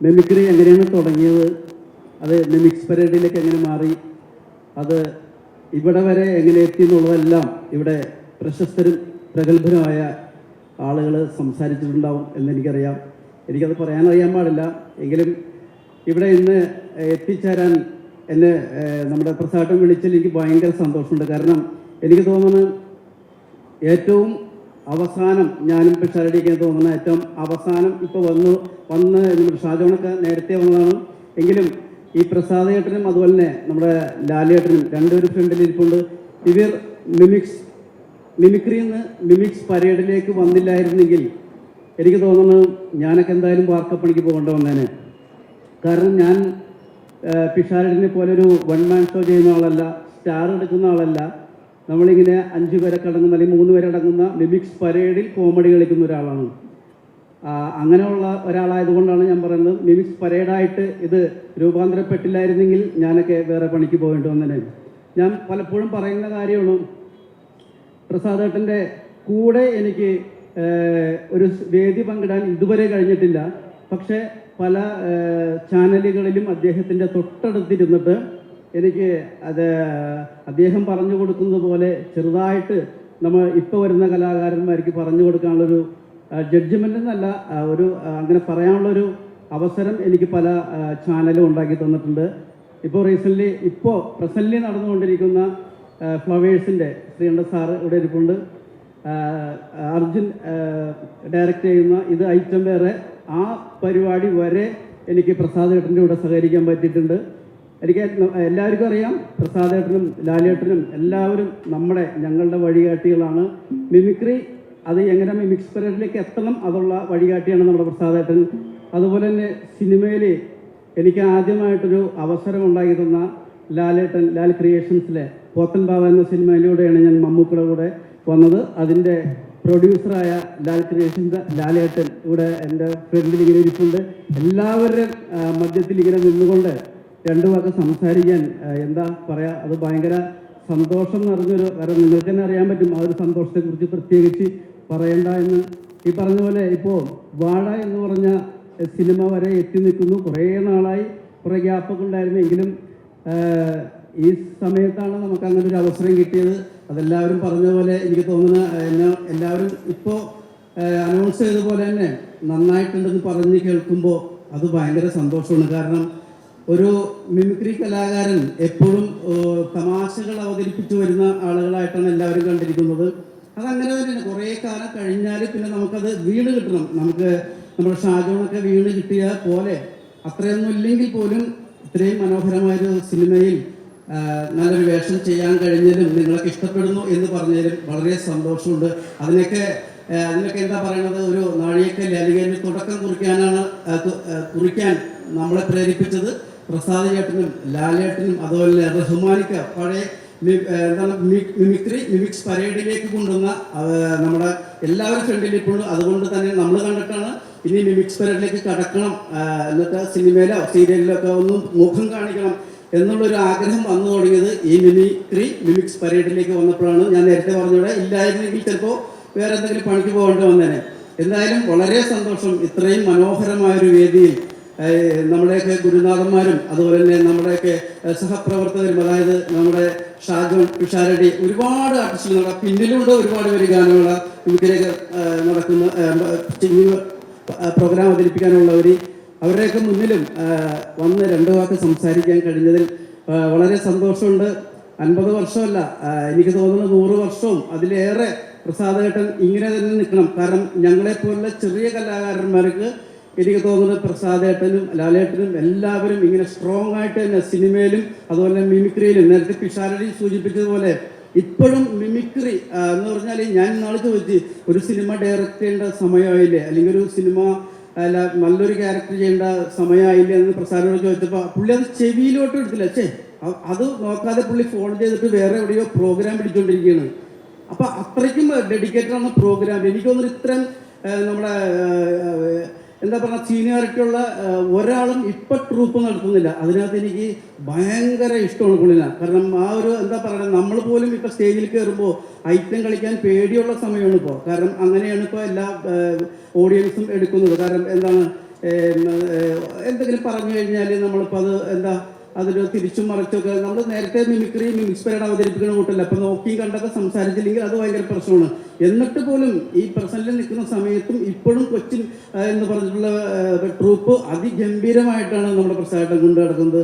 Mimicry എങ്ങനെയാണ് തുടങ്ങിയത്, അത് മിമിക്സ് പരേഡിലേക്ക് എങ്ങനെ മാറി, അത് ഇവിടെ വരെ എങ്ങനെ എത്തി എന്നുള്ളതെല്ലാം ഇവിടെ പ്രശസ്തരും പ്രഗത്ഭരുമായ ആളുകൾ സംസാരിച്ചിട്ടുണ്ടാവും എന്നെനിക്കറിയാം. എനിക്കത് പറയാനറിയാൻ പാടില്ല. എങ്കിലും ഇവിടെ ഇന്ന് എത്തിച്ചേരാൻ എന്നെ നമ്മുടെ പ്രസാദം വിളിച്ചതിൽ എനിക്ക് ഭയങ്കര സന്തോഷമുണ്ട്. കാരണം എനിക്ക് തോന്നുന്നു ഏറ്റവും അവസാനം, ഞാനും പിഷാരടിക്കാൻ തോന്നുന്ന ഏറ്റവും അവസാനം ഇപ്പോൾ വന്ന് നമ്മുടെ ഷാജോണൊക്കെ നേരത്തെ വന്നതാണ്. എങ്കിലും ഈ പ്രസാദേട്ടനും അതുപോലെ തന്നെ നമ്മുടെ ലാലേട്ടനും രണ്ടുപേരും ഫ്രണ്ടിലിരിപ്പുണ്ട്. ഇവർ മിമിക്രിയിൽ നിന്ന് മിമിക്സ് പരേഡിലേക്ക് വന്നില്ലായിരുന്നെങ്കിൽ എനിക്ക് തോന്നുന്നു ഞാനൊക്കെ എന്തായാലും വാർക്കപ്പണിക്ക് പോകേണ്ട വന്നേനെ. കാരണം ഞാൻ പിഷാരടിനെ പോലെ ഒരു വൺ മാൻ ഷോ ചെയ്യുന്ന ആളല്ല, സ്റ്റാർ എടുക്കുന്ന ആളല്ല. നമ്മളിങ്ങനെ 5 പേരൊക്കെ അടങ്ങുന്ന അല്ലെങ്കിൽ 3 പേരടങ്ങുന്ന മിമിക്സ് പരേഡിൽ കോമഡി കളിക്കുന്ന ഒരാളാണ്. അങ്ങനെയുള്ള ഒരാളായതുകൊണ്ടാണ് ഞാൻ പറയുന്നത്, മിമിക്സ് പരേഡായിട്ട് ഇത് രൂപാന്തരപ്പെട്ടില്ലായിരുന്നെങ്കിൽ ഞാനൊക്കെ വേറെ പണിക്ക് പോകേണ്ടി വന്നേനെ. ഞാൻ പലപ്പോഴും പറയുന്ന കാര്യമാണ്, പ്രസാദേട്ടൻ്റെ കൂടെ എനിക്ക് ഒരു വേദി പങ്കിടാൻ ഇതുവരെ കഴിഞ്ഞിട്ടില്ല. പക്ഷേ പല ചാനലുകളിലും അദ്ദേഹത്തിൻ്റെ തൊട്ടടുത്തിരുന്നിട്ട് എനിക്ക് അദ്ദേഹം പറഞ്ഞു കൊടുക്കുന്നത് പോലെ ചെറുതായിട്ട് നമ്മൾ ഇപ്പോൾ വരുന്ന കലാകാരന്മാർക്ക് പറഞ്ഞു കൊടുക്കാനുള്ളൊരു ജഡ്ജ്മെൻ്റ് എന്നല്ല, അങ്ങനെ പറയാനുള്ളൊരു അവസരം എനിക്ക് പല ചാനലും ഉണ്ടാക്കി തന്നിട്ടുണ്ട്. ഇപ്പോൾ പ്രസൻ്റ്ലി നടന്നുകൊണ്ടിരിക്കുന്ന ഫ്ലവേഴ്സിൻ്റെ ശ്രീകണ്ഠ സാറ് ഇവിടെ ഇരിപ്പുണ്ട്. അർജുൻ ഡയറക്റ്റ് ചെയ്യുന്ന ഇത് ഐറ്റം വേറെ, ആ പരിപാടി വരെ എനിക്ക് പ്രസാദേട്ടൻ്റെ കൂടെ സഹകരിക്കാൻ പറ്റിയിട്ടുണ്ട്. എനിക്ക് എല്ലാവർക്കും അറിയാം, പ്രസാദേട്ടനും ലാലേട്ടനും എല്ലാവരും ഞങ്ങളുടെ വഴികാട്ടികളാണ്. മിമിക്രി അത് എങ്ങനെ മിമിക്സ് പരേഡിലേക്ക് എത്തണം അതുള്ള വഴികാട്ടിയാണ് നമ്മുടെ പ്രസാദേട്ടൻ. അതുപോലെ തന്നെ സിനിമയിൽ എനിക്ക് ആദ്യമായിട്ടൊരു അവസരം ഉണ്ടാക്കി തന്ന ലാലേട്ടൻ, ലാൽ ക്രിയേഷൻസിലെ പോത്തൻ ബാബ എന്ന സിനിമയിലൂടെയാണ് ഞാൻ മമ്മൂക്കയുടെ കൂടെ വന്നത്. അതിൻ്റെ പ്രൊഡ്യൂസറായ ലാൽ ക്രിയേഷൻസ് ലാലേട്ടൻ ഇവിടെ എൻ്റെ ഫ്രണ്ടിൽ ഇങ്ങനെ ഇരിപ്പുണ്ട്. എല്ലാവരുടെയും മധ്യത്തിൽ ഇങ്ങനെ നിന്നുകൊണ്ട് 2 വാക്ക് സംസാരിക്കാൻ എന്താ പറയുക, അത് ഭയങ്കര സന്തോഷം നിറഞ്ഞൊരു, കാരണം നിങ്ങൾക്ക് തന്നെ അറിയാൻ പറ്റും ആ ഒരു സന്തോഷത്തെക്കുറിച്ച് പ്രത്യേകിച്ച് പറയണ്ട എന്ന്. ഈ പറഞ്ഞ പോലെ ഇപ്പോൾ വാഴ എന്ന് പറഞ്ഞ സിനിമ വരെ എത്തി നിൽക്കുന്നു. കുറേ നാളായി, കുറേ ഗ്യാപ്പൊക്കെ ഉണ്ടായിരുന്നു. എങ്കിലും ഈ സമയത്താണ് നമുക്ക് അങ്ങനെ ഒരു അവസരം കിട്ടിയത്. അതെല്ലാവരും പറഞ്ഞ പോലെ എനിക്ക് തോന്നുന്ന എല്ലാവരും ഇപ്പോൾ അനൗൺസ് ചെയ്ത പോലെ തന്നെ നന്നായിട്ടുണ്ടെന്ന് പറഞ്ഞ് കേൾക്കുമ്പോൾ അത് ഭയങ്കര സന്തോഷമാണ്. കാരണം ഒരു മിമിക്രി കലാകാരൻ എപ്പോഴും തമാശകൾ അവതരിപ്പിച്ചു വരുന്ന ആളുകളായിട്ടാണ് എല്ലാവരും കണ്ടിരിക്കുന്നത്. അതങ്ങനെ തന്നെയാണ്. കുറേ കാലം കഴിഞ്ഞാൽ പിന്നെ നമുക്കത് വീണ് കിട്ടണം. നമ്മുടെ ഷാജോണൊക്കെ വീണ് കിട്ടിയ പോലെ അത്രയൊന്നും ഇല്ലെങ്കിൽ പോലും ഇത്രയും മനോഹരമായൊരു സിനിമയിൽ നല്ലൊരു വേഷം ചെയ്യാൻ കഴിഞ്ഞതിലും നിങ്ങളൊക്കെ ഇഷ്ടപ്പെടുന്നു എന്ന് പറഞ്ഞതിലും വളരെ സന്തോഷമുണ്ട്. അതിനൊക്കെ എന്താ പറയുന്നത്, ഒരു നാഴികക്കല്ല് അല്ലെങ്കിൽ അതിന് തുടക്കം കുറിക്കാൻ നമ്മളെ പ്രേരിപ്പിച്ചത് പ്രസാദ് ചേട്ടനും ലാലേട്ടനും അതുപോലെ റഹ്മാനിക്ക പഴയ മിമിക്സ് പരേഡിലേക്ക് കൊണ്ടുവന്ന നമ്മുടെ എല്ലാവരും ഫ്രണ്ടിൽ ഇപ്പോഴും. അതുകൊണ്ട് തന്നെ നമ്മൾ കണ്ടിട്ടാണ് ഇനി മിമിക്സ് പരേഡിലേക്ക് കടക്കണം, എന്നിട്ട് സിനിമയിലോ സീരിയലിലോ ഒക്കെ ഒന്നും മുഖം കാണിക്കണം എന്നുള്ളൊരു ആഗ്രഹം വന്നു തുടങ്ങിയത് ഈ മിമിക്സ് പരേഡിലേക്ക് വന്നപ്പോഴാണ്. ഞാൻ നേരത്തെ പറഞ്ഞൂടെ, ഇല്ലായിരുന്നെങ്കിൽ ചിലപ്പോൾ വേറെ എന്തെങ്കിലും പണിക്ക് പോകേണ്ടി വന്നേനെ. എന്തായാലും വളരെ സന്തോഷം, ഇത്രയും മനോഹരമായൊരു വേദിയിൽ നമ്മുടെയൊക്കെ ഗുരുനാഥന്മാരും അതുപോലെ തന്നെ നമ്മുടെയൊക്കെ സഹപ്രവർത്തകരും, അതായത് നമ്മുടെ ഷാജോൺ, പിഷാരടി, ഒരുപാട് ആർട്ടിസ്റ്റുകൾ പിന്നിലൂടെ ഒരുപാട് പേര് ഗാനങ്ങൾ മിമിക്രിയൊക്കെ നടക്കുന്ന പ്രോഗ്രാം അവതരിപ്പിക്കാനുള്ളവർ, അവരുടെയൊക്കെ മുന്നിലും വന്ന് 2 വാക്ക് സംസാരിക്കാൻ കഴിഞ്ഞതിൽ വളരെ സന്തോഷമുണ്ട്. 50 വർഷമല്ല, എനിക്ക് തോന്നുന്നു 100 വർഷവും അതിലേറെ പ്രസാദേട്ടൻ ഇങ്ങനെ തന്നെ നിൽക്കണം. കാരണം ഞങ്ങളെപ്പോലുള്ള ചെറിയ കലാകാരന്മാർക്ക് എനിക്ക് തോന്നുന്നത് പ്രസാദേട്ടനും ലാലേട്ടനും എല്ലാവരും ഇങ്ങനെ സ്ട്രോങ് ആയിട്ട് തന്നെ സിനിമയിലും അതുപോലെ മിമിക്രിയിലും, നേരത്തെ പിഷാരടി സൂചിപ്പിച്ചതുപോലെ ഇപ്പോഴും മിമിക്രി എന്ന് പറഞ്ഞാൽ, ഞാൻ നാളെ ചോദിച്ചു ഒരു സിനിമ ഡയറക്റ്റ് ചെയ്യേണ്ട സമയമായില്ലേ, അല്ലെങ്കിൽ ഒരു സിനിമ നല്ലൊരു ക്യാരക്ടർ ചെയ്യേണ്ട സമയമായില്ലേ എന്ന് പ്രസാദോട് ചോദിച്ചപ്പോൾ പുള്ളി അത് ചെവിയിലോട്ട് എടുത്തില്ല. അത് നോക്കാതെ പുള്ളി ഫോൺ ചെയ്തിട്ട് വേറെ എവിടെയോ പ്രോഗ്രാം പിടിച്ചുകൊണ്ടിരിക്കുകയാണ്. അപ്പം അത്രയ്ക്കും ഡെഡിക്കേറ്റഡ് ആണ് പ്രോഗ്രാം. എനിക്ക് തോന്നുന്നു ഇത്രയും നമ്മുടെ എന്താ പറയുക സീനിയോറിറ്റിയുള്ള ഒരാളും ഇപ്പം ട്രൂപ്പ് നടത്തുന്നില്ല. അതിനകത്ത് എനിക്ക് ഭയങ്കര ഇഷ്ടമാണ് പുള്ളിനെ. കാരണം ആ ഒരു എന്താ പറയുക, നമ്മൾ പോലും ഇപ്പം സ്റ്റേജിൽ കയറുമ്പോൾ ഐറ്റം കളിക്കാൻ പേടിയുള്ള സമയമാണ് ഇപ്പോൾ. കാരണം അങ്ങനെയാണ് ഇപ്പോൾ എല്ലാ ഓഡിയൻസും എടുക്കുന്നത്. കാരണം എന്താണ്, എന്തെങ്കിലും പറഞ്ഞു കഴിഞ്ഞാൽ നമ്മളിപ്പോൾ അത് എന്താ അതിൽ തിരിച്ചും മറിച്ചൊക്കെ നമ്മൾ നേരത്തെ മിമിക്സ് പരേഡ് അവതരിപ്പിക്കുന്ന കൂട്ടല്ല. അപ്പം നോക്കിയും കണ്ടൊക്കെ സംസാരിച്ചില്ലെങ്കിൽ അത് ഭയങ്കര പ്രശ്നമാണ്. എന്നിട്ട് പോലും ഈ പ്രസന്റിൽ നിൽക്കുന്ന സമയത്തും ഇപ്പോഴും കൊച്ചിൻ എന്ന് പറഞ്ഞിട്ടുള്ള ട്രൂപ്പ് അതിഗംഭീരമായിട്ടാണ് നമ്മുടെ പ്രസാദം കൊണ്ടു നടക്കുന്നത്.